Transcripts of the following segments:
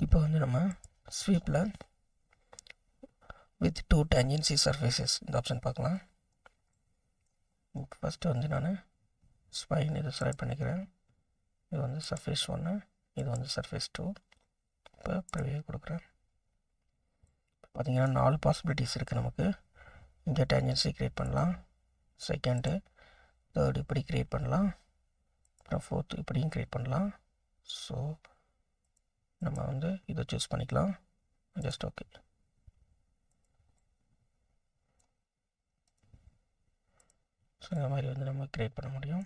இப்போ வந்து நம்ம ஸ்வீப்பில் வித் 2 டேஞ்சன்சி சர்ஃபேசஸ் இந்த ஆப்ஷன் பார்க்கலாம். ஃபஸ்ட்டு வந்து நான் ஸ்பைன் இதை செலக்ட் பண்ணிக்கிறேன். இது வந்து சர்ஃபேஸ் 1, இது வந்து சர்ஃபேஸ் 2. இப்போ ப்ரிவியூ கொடுக்குறேன். பார்த்திங்கன்னா 4 பாசிபிலிட்டிஸ் இருக்குது நமக்கு. இங்கே டேஞ்சன்சி க்ரியேட் பண்ணலாம், செகண்டு, தேர்டு இப்படி க்ரியேட் பண்ணலாம், அப்புறம் ஃபோர்த்து இப்படியும் க்ரியேட் பண்ணலாம். ஸோ நம்ம வந்து இதை சூஸ் பண்ணிக்கலாம். Just okay. ஸோ இந்த மாதிரி வந்து நம்ம க்ரியேட் பண்ண முடியும்.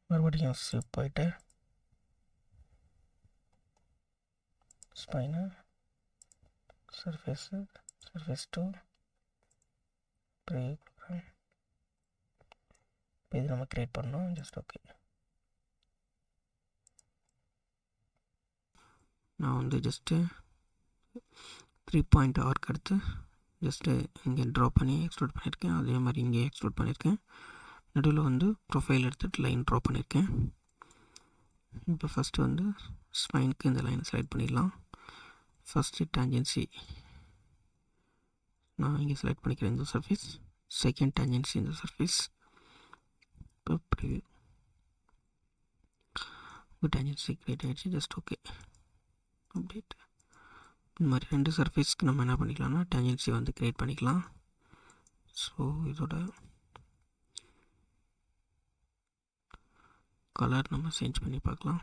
மறுபடியும் ஸ்வீப் போயிட்டு ஸ்பைனு, சர்ஃபேஸு, சர்ஃபேஸ் 2 ப்ரிவியூ கொடுக்குறேன். இப்போ இது நம்ம க்ரியேட் பண்ணோம். Just okay. நான் வந்து ஜஸ்ட்டு 3 பாயிண்ட் ஆர்க் எடுத்து ஜஸ்ட்டு இங்கே ட்ரா பண்ணி எக்ஸ்ட்ரூட் பண்ணியிருக்கேன். அதே மாதிரி இங்கே எக்ஸ்ட்ரூட் பண்ணியிருக்கேன். நடுவில் வந்து ப்ரொஃபைல் எடுத்துகிட்டு லைன் ட்ரா பண்ணியிருக்கேன். இப்போ ஃபஸ்ட்டு வந்து ஸ்பைனுக்கு இந்த லைனை செலக்ட் பண்ணிடலாம். ஃபஸ்ட்டு டேஞ்சன்சி நான் இங்கே செலக்ட் பண்ணிக்கிறேன் இந்த சர்ஃபேஸ். செகண்ட் டேஞ்சன்சி இந்த சர்ஃபேஸ். இப்போ ப்ரிவியூ டேஞ்சன்சி க்ரியேட் ஆகிடுச்சு. Just okay. அப்டேட். இந்த மாதிரி 2 சர்ஃபேஸ்க்கு நம்ம என்ன பண்ணிக்கலாம்னா டேஞ்சன்சி வந்து க்ரியேட் பண்ணிக்கலாம். ஸோ இதோட கலர் நம்ம சேஞ்ச் பண்ணி பார்க்கலாம்.